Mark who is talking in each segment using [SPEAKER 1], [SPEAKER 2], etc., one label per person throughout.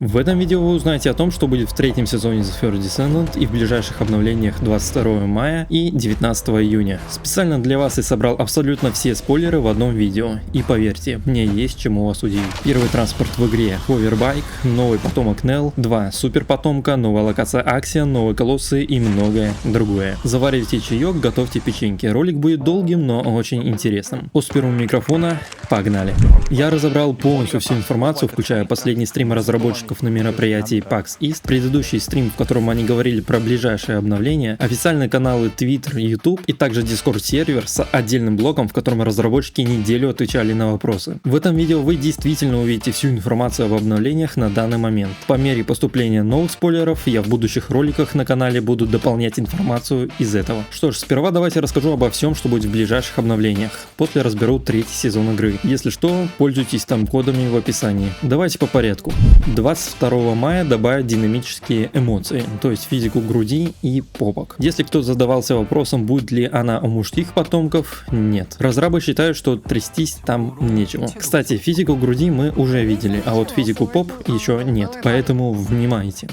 [SPEAKER 1] В этом видео вы узнаете о том, что будет в третьем сезоне The First Descendant и в ближайших обновлениях 22 мая и 19 июня. Специально для вас я собрал абсолютно все спойлеры в одном видео. И поверьте, мне есть чему вас удивить. Первый транспорт в игре — Hoverbike, новый потомок Nell, 2 супер потомка, новая локация Axion, новые колоссы и многое другое. Заваривайте чаек, готовьте печеньки. Ролик будет долгим, но очень интересным. С первого микрофона погнали. Я разобрал полностью всю информацию, включая последний стрим разработчиков на мероприятии PAX East, предыдущий стрим, в котором они говорили про ближайшие обновления, официальные каналы Twitter, YouTube и также Discord сервер с отдельным блоком, в котором разработчики неделю отвечали на вопросы. В этом видео вы действительно увидите всю информацию об обновлениях на данный момент. По мере поступления новых спойлеров я в будущих роликах на канале буду дополнять информацию из этого. Что ж, сперва давайте расскажу обо всем, что будет в ближайших обновлениях. После разберу третий сезон игры. Если что, пользуйтесь там кодами в описании. Давайте по порядку. 22 мая добавят динамические эмоции, то есть физику груди и попок. Если кто задавался вопросом, будет ли она у мужских потомков, нет. Разрабы считают, что трястись там нечего. Кстати, физику груди мы уже видели, а вот физику поп еще нет, поэтому внимайте.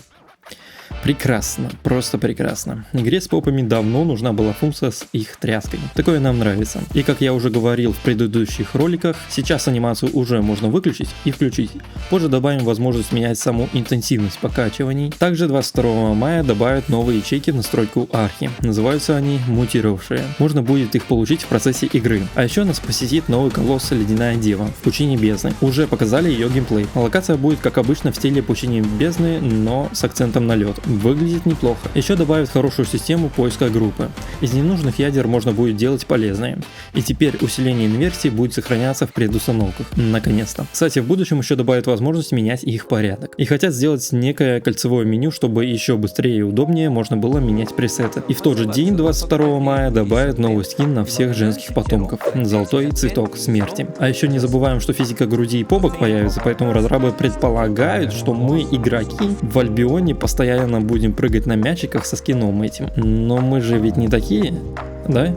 [SPEAKER 1] Прекрасно, просто прекрасно. Игре с попами давно нужна была функция с их тряской. Такое нам нравится. И как я уже говорил в предыдущих роликах, сейчас анимацию уже можно выключить и включить. Позже добавим возможность менять саму интенсивность покачиваний. Также 22 мая добавят новые ячейки в настройку архи. Называются они мутировавшие. Можно будет их получить в процессе игры. А еще нас посетит новый колосс Ледяная Дева в Пучине Бездны. Уже показали ее геймплей. Локация будет как обычно в стиле Пучине Бездны, но с акцентом на лед. Выглядит неплохо. Еще добавят хорошую систему поиска группы. Из ненужных ядер можно будет делать полезные. И теперь усиление инверсии будет сохраняться в предустановках. Наконец-то. Кстати, в будущем еще добавят возможность менять их порядок. И хотят сделать некое кольцевое меню, чтобы еще быстрее и удобнее можно было менять пресеты. И в тот же день, 22 мая, добавят новый скин на всех женских потомков. Золотой цветок смерти. А еще не забываем, что физика груди и попок появится, поэтому разрабы предполагают, что мы, игроки, в Альбионе постоянно будем прыгать на мячиках со скином этим. Но мы же ведь не такие, да?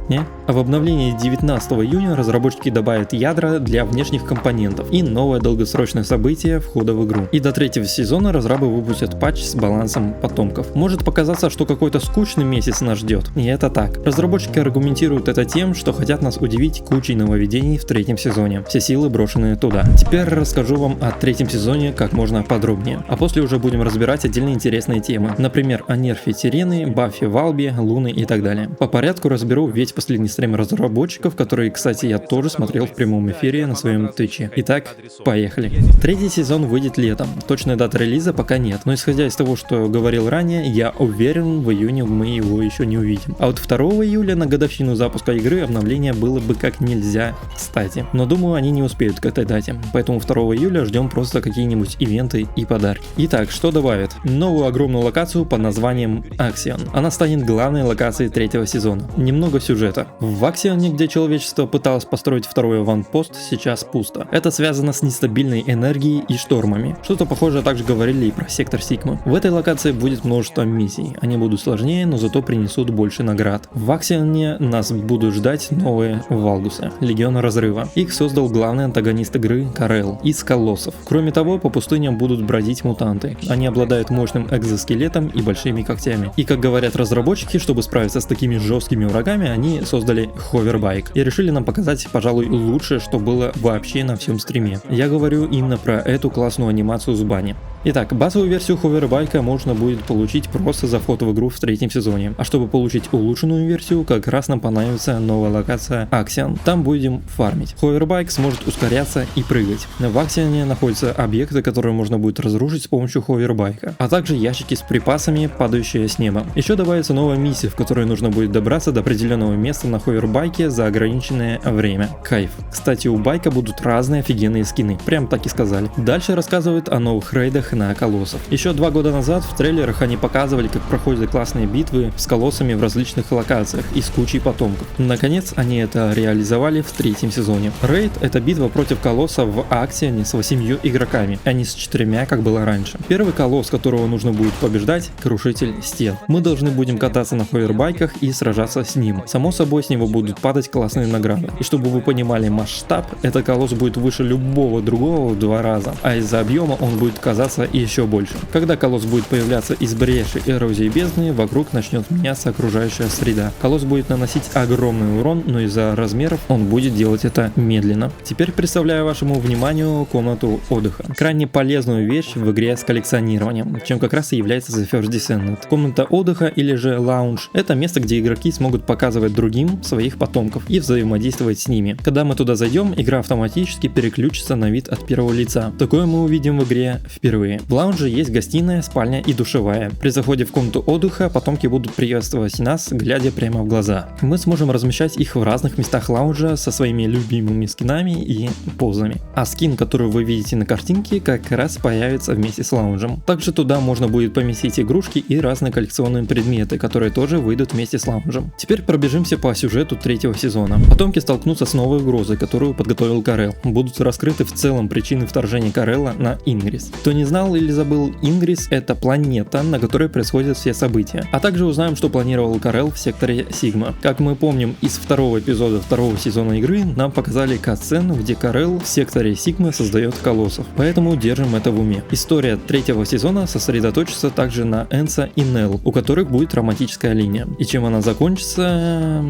[SPEAKER 1] Не? А в обновлении 19 июня разработчики добавят ядра для внешних компонентов и новое долгосрочное событие входа в игру. И до третьего сезона разрабы выпустят патч с балансом потомков. Может показаться, что какой-то скучный месяц нас ждет. И это так. Разработчики аргументируют это тем, что хотят нас удивить кучей нововведений в третьем сезоне. Все силы брошены туда. Теперь расскажу вам о третьем сезоне как можно подробнее. А после уже будем разбирать отдельные интересные темы. Например, о нерфе Тирены, бафе Валби, Луны и так далее. По порядку разберу весь последний стрим разработчиков, который, кстати, я тоже смотрел в прямом эфире на своем твиче. Итак, поехали. Третий сезон выйдет летом. Точной даты релиза пока нет, но исходя из того, что говорил ранее, я уверен, в июне мы его еще не увидим. А вот 2 июля на годовщину запуска игры обновление было бы как нельзя кстати. Но думаю, они не успеют к этой дате, поэтому 2 июля ждем просто какие-нибудь ивенты и подарки. Итак, что добавят? Новую огромную локацию под названием Axion. Она станет главной локацией третьего сезона. Немного сюжета. В Аксионе, где человечество пыталось построить второй аванпост, сейчас пусто. Это связано с нестабильной энергией и штормами. Что-то похожее также говорили и про сектор Сигмы. В этой локации будет множество миссий. Они будут сложнее, но зато принесут больше наград. В Аксионе нас будут ждать новые Валгусы, Легион Разрыва. Их создал главный антагонист игры Карел из Колоссов. Кроме того, по пустыням будут бродить мутанты. Они обладают мощным экзоскелетом и большими когтями. И как говорят разработчики, чтобы справиться с такими жесткими врагами, они создали Hoverbike и решили нам показать, пожалуй, лучшее, что было вообще на всем стриме. Я говорю именно про эту классную анимацию с бани. Итак, базовую версию Hoverbike можно будет получить просто за вход в игру в третьем сезоне. А чтобы получить улучшенную версию, как раз нам понадобится новая локация Axion. Там будем фармить. Hoverbike сможет ускоряться и прыгать. В Axion находятся объекты, которые можно будет разрушить с помощью Hoverbike, а также ящики с припасами, падающие с неба. Еще добавится новая миссия, в которой нужно будет добраться до определенного места на Hoverbike за ограниченное время. Кайф. Кстати, у байка будут разные офигенные скины. Прям так и сказали. Дальше рассказывают о новых рейдах на колоссов. Еще 2 года назад в трейлерах они показывали, как проходят классные битвы с колоссами в различных локациях и с кучей потомков. Наконец, они это реализовали в 3-м сезоне. Рейд — это битва против колосса в Аксионе с 8 игроками, а не с 4, как было раньше. Первый колосс, которого нужно будет побеждать — Крушитель Стен. Мы должны будем кататься на ховербайках и сражаться с ним. Само собой, с него будут падать классные награды. И чтобы вы понимали масштаб, этот колосс будет выше любого другого в 2 раза, а из-за объема он будет казаться еще больше. Когда колосс будет появляться из бреши эрозии бездны, вокруг начнет меняться окружающая среда. Колосс будет наносить огромный урон, но из-за размеров он будет делать это медленно. Теперь представляю вашему вниманию комнату отдыха. Крайне полезную вещь в игре с коллекционированием, чем как раз и является The First Descendant. Комната отдыха или же лаунж — это место, где игроки смогут показывать другим своих потомков и взаимодействовать с ними. Когда мы туда зайдем, игра автоматически переключится на вид от первого лица. Такое мы увидим в игре впервые. В лаунже есть гостиная, спальня и душевая. При заходе в комнату отдыха потомки будут приветствовать нас, глядя прямо в глаза. Мы сможем размещать их в разных местах лаунжа со своими любимыми скинами и позами. А скин, который вы видите на картинке, как раз появится вместе с лаунжем. Также туда можно будет поместить игрушки и разные коллекционные предметы, которые тоже выйдут вместе с лаунжем. Теперь пробежимся по сюжету 3-го сезона. Потомки столкнутся с новой угрозой, которую подготовил Корел. Будут раскрыты в целом причины вторжения Корелла на Ингрис. Кто не знал или забыл, Ингрис — это планета, на которой происходят все события. А также узнаем, что планировал Корел в секторе Сигма. Как мы помним из 2-го эпизода 2-го сезона игры, нам показали кат-сцену, где Корел в секторе Сигма создает колоссов. Поэтому держим это в уме. История 3-го сезона сосредоточится также на Энса и Нелл, у которых будет романтическая линия. И чем она закончится...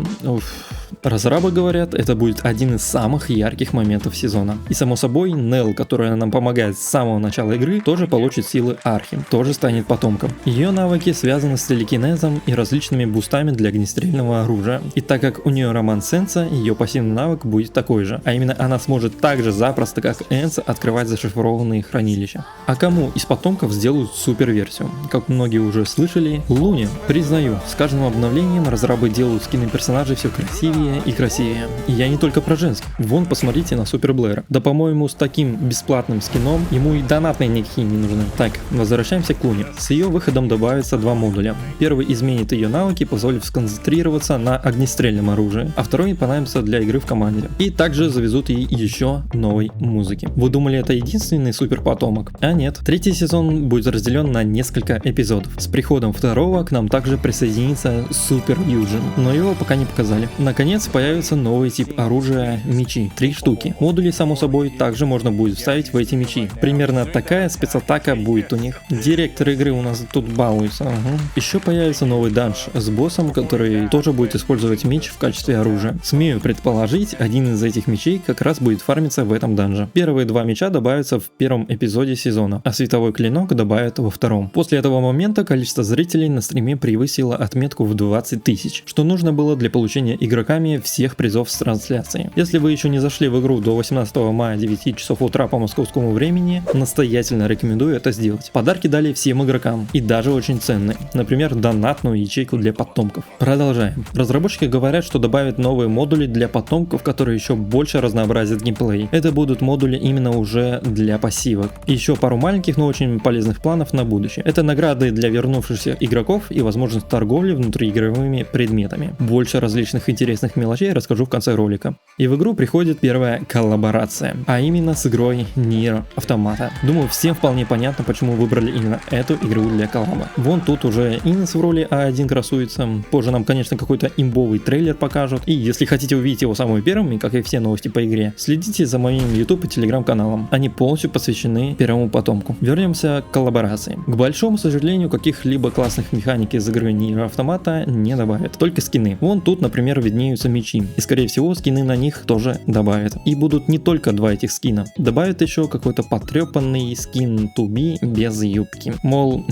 [SPEAKER 1] Разрабы говорят, это будет один из самых ярких моментов сезона. И само собой, Нелл, которая нам помогает с самого начала игры, тоже получит силы Архи, тоже станет потомком. Ее навыки связаны с телекинезом и различными бустами для огнестрельного оружия. И так как у нее роман с Энса, ее пассивный навык будет такой же. А именно, она сможет так же запросто, как Энса, открывать зашифрованные хранилища. А кому из потомков сделают суперверсию? Как многие уже слышали, Луне. Признаю, с каждым обновлением разрабы делают скины персонажей все красивее и красивее. И я не только про женских. Вон, посмотрите на Супер Блэра. Да, по-моему, с таким бесплатным скином ему и донатные никакие не нужны. Так, возвращаемся к Луне. С ее выходом добавится 2 модуля. Первый изменит ее навыки, позволив сконцентрироваться на огнестрельном оружии, а второй понадобится для игры в команде. И также завезут ей еще новой музыки. Вы думали, это единственный супер потомок? А нет. 3-й сезон будет разделен на несколько эпизодов. С приходом 2-го к нам также присоединится Супер Юджин, но его пока не показали. Наконец появится новый тип оружия — мечи. 3 штуки. Модули, само собой, также можно будет вставить в эти мечи. Примерно такая спецатака будет у них. Директор игры у нас тут балуется. Еще появится новый данж с боссом, который тоже будет использовать меч в качестве оружия. Смею предположить, один из этих мечей как раз будет фармиться в этом данже. Первые 2 меча добавятся в 1-м эпизоде сезона, а световой клинок добавят во 2-м. После этого момента количество зрителей на стриме превысило отметку в 20 тысяч, что нужно было для получения игроками всех призов с трансляции. Если вы еще не зашли в игру до 18 мая 9 часов утра по московскому времени, настоятельно рекомендую это сделать. Подарки дали всем игрокам, и даже очень ценные. Например, донатную ячейку для потомков. Продолжаем. Разработчики говорят, что добавят новые модули для потомков, которые еще больше разнообразят геймплей. Это будут модули именно уже для пассивок. И еще пару маленьких, но очень полезных планов на будущее. Это награды для вернувшихся игроков и возможность торговли внутриигровыми предметами. Больше различных интересных мелочей расскажу в конце ролика. И в игру приходит первая коллаборация, а именно с игрой Nier Automata. Думаю, всем вполне понятно, почему выбрали именно эту игру для коллаба. Вон тут уже Инес в роли А1 красуется. Позже нам, конечно, какой-то имбовый трейлер покажут. И если хотите увидеть его самыми первыми, как и все новости по игре, следите за моим YouTube и Telegram каналом. Они полностью посвящены первому потомку. Вернемся к коллаборации. К большому сожалению, каких-либо классных механик из игры Nier Automata не добавят. Только скины. Вон тут, например, виднеются мечи. И скорее всего скины на них тоже добавят. И будут не только 2 этих скина. Добавят еще какой-то потрепанный скин Туби без юбки. Мол,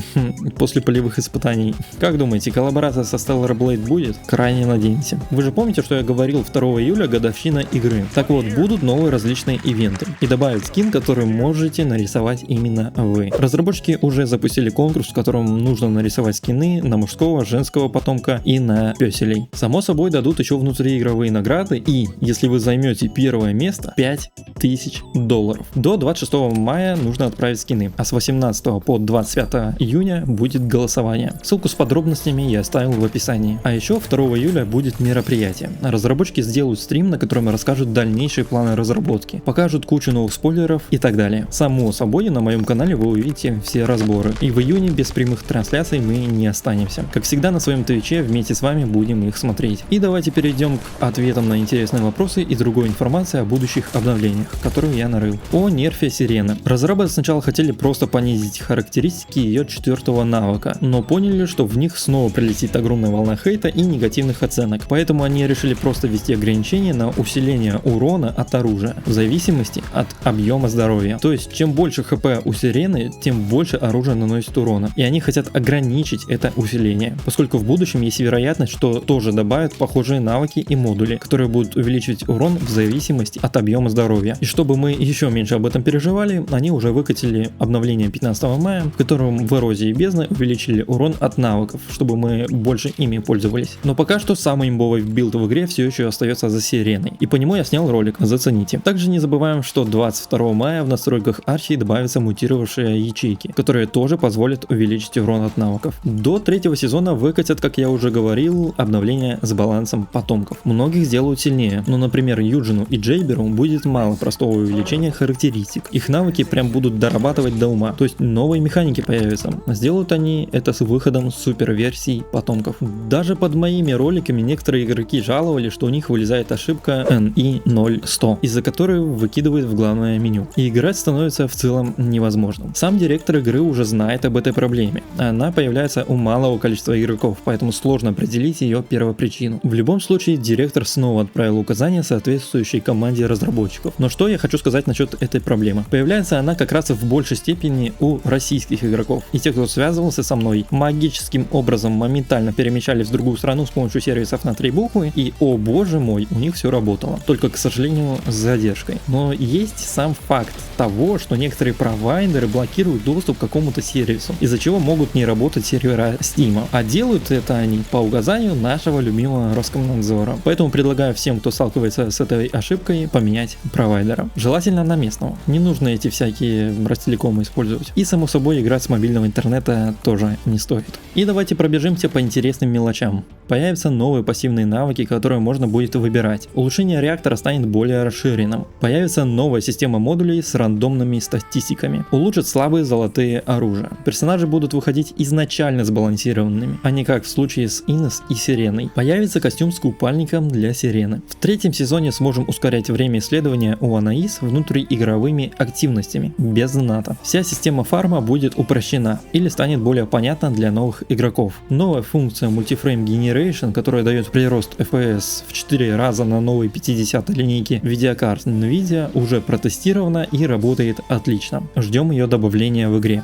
[SPEAKER 1] после полевых испытаний. Как думаете, коллаборация со Stellar Blade будет? Крайне надеемся. Вы же помните, что я говорил, 2 июля годовщина игры. Так вот, будут новые различные ивенты. И добавят скин, который можете нарисовать именно вы. Разработчики уже запустили конкурс, в котором нужно нарисовать скины на мужского, женского потомка и на пёселей. Само собой, дадут еще внутри внутриигровые награды и, если вы займете первое место, $5000. До 26 мая нужно отправить скины, а с 18 по 25 июня будет голосование. Ссылку с подробностями я оставил в описании. А еще 2 июля будет мероприятие. Разработчики сделают стрим, на котором расскажут дальнейшие планы разработки, покажут кучу новых спойлеров и так далее. Само собой, на моем канале вы увидите все разборы. И в июне без прямых трансляций мы не останемся. Как всегда на своем твиче вместе с вами будем их смотреть. И давайте перейдем к ответам на интересные вопросы и другой информации о будущих обновлениях, которую я нарыл. О нерфе Сирены. Разработчики сначала хотели просто понизить характеристики ее 4-го навыка, но поняли, что в них снова прилетит огромная волна хейта и негативных оценок. Поэтому они решили просто ввести ограничения на усиление урона от оружия, в зависимости от объема здоровья. То есть, чем больше хп у Сирены, тем больше оружие наносит урона. И они хотят ограничить это усиление, поскольку в будущем есть вероятность, что тоже добавят похожие навыки и модули, которые будут увеличивать урон в зависимости от объема здоровья. И чтобы мы еще меньше об этом переживали, они уже выкатили обновление 15 мая, в котором в Эрозии бездны увеличили урон от навыков, чтобы мы больше ими пользовались. Но пока что самый имбовый билд в игре все еще остается за Сиреной, и по нему я снял ролик, зацените. Также не забываем, что 22 мая в настройках Арчи добавятся мутировавшие ячейки, которые тоже позволят увеличить урон от навыков. До 3-го сезона выкатят, как я уже говорил, обновление с балансом потомков. Многих сделают сильнее, но, например, Юджину и Джейберу будет мало простого увеличения характеристик. Их навыки прям будут дорабатывать до ума, то есть новые механики появятся. Сделают они это с выходом супер версий потомков. Даже под моими роликами некоторые игроки жаловали, что у них вылезает ошибка NI0100, из-за которой выкидывает в главное меню. И играть становится в целом невозможным. Сам директор игры уже знает об этой проблеме. Она появляется у малого количества игроков, поэтому сложно определить ее первопричину. В любом случае, директор снова отправил указания соответствующей команде разработчиков. Но что я хочу сказать насчет этой проблемы? Появляется она как раз в большей степени у российских игроков. И те, кто связывался со мной, магическим образом моментально перемещались в другую страну с помощью сервисов на 3 буквы, и, о боже мой, у них все работало. Только, к сожалению, с задержкой. Но есть сам факт того, что некоторые провайдеры блокируют доступ к какому-то сервису, из-за чего могут не работать сервера Steam. А делают это они по указанию нашего любимого Роскомнадзора. Поэтому предлагаю всем, кто сталкивается с этой ошибкой, поменять провайдера. Желательно на местного. Не нужно эти всякие ростелекомы использовать. И само собой, играть с мобильного интернета тоже не стоит. И давайте пробежимся по интересным мелочам. Появятся новые пассивные навыки, которые можно будет выбирать. Улучшение реактора станет более расширенным. Появится новая система модулей с рандомными статистиками. Улучшат слабые золотые оружия. Персонажи будут выходить изначально сбалансированными, а не как в случае с Инес и Сиреной. Появится костюм с купальником для Сирены. В 3-м сезоне сможем ускорять время исследования у Анаис внутриигровыми активностями, без доната. Вся система фарма будет упрощена или станет более понятна для новых игроков. Новая функция Multiframe Generation, которая дает прирост FPS в 4 раза на новой 50-й линейке видеокарт Nvidia, уже протестирована и работает отлично. Ждем ее добавления в игре.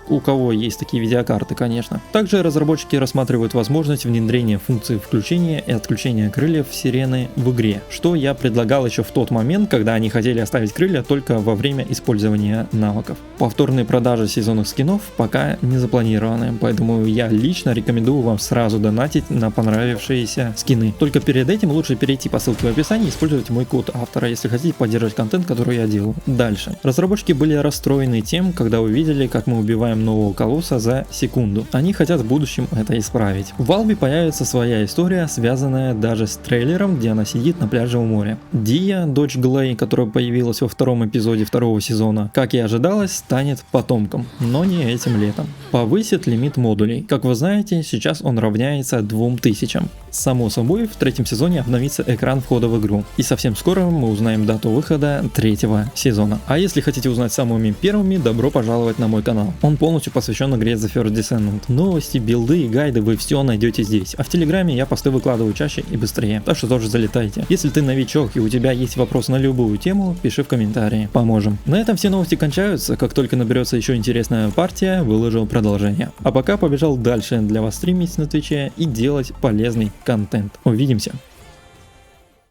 [SPEAKER 1] У кого есть такие видеокарты, конечно. Также разработчики рассматривают возможность внедрения функции включения и отключения крыльев Сирены в игре, что я предлагал еще в тот момент, когда они хотели оставить крылья только во время использования навыков. Повторные продажи сезонных скинов пока не запланированы, поэтому я лично рекомендую вам сразу донатить на понравившиеся скины. Только перед этим лучше перейти по ссылке в описании и использовать мой код автора, если хотите поддержать контент, который я делаю. Дальше. Разработчики были расстроены тем, когда увидели, как мы убиваем нового колосса за секунду. Они хотят в будущем это исправить. В Valve появится своя история, связанная даже с трейлером, где она сидит на пляже у моря. Дия, дочь Глей, которая появилась во 2-м эпизоде 2-го сезона, как и ожидалось, станет потомком, но не этим летом. Повысит лимит модулей. Как вы знаете, сейчас он равняется 2000. Само собой, в 3-м сезоне обновится экран входа в игру. И совсем скоро мы узнаем дату выхода 3-го сезона. А если хотите узнать самыми первыми, добро пожаловать на мой канал. Он полностью посвящен игре The First Descendant. Новости, билды и гайды вы все найдете здесь. А в Телеграме я посты выкладываю чаще и быстрее. Так что тоже залетайте. Если ты новичок и у тебя есть вопрос на любую тему, пиши в комментарии. Поможем. На этом все новости кончаются. Как только наберется еще интересная партия, выложу продолжение. А пока побежал дальше для вас стримить на Твиче и делать полезный контент. Увидимся.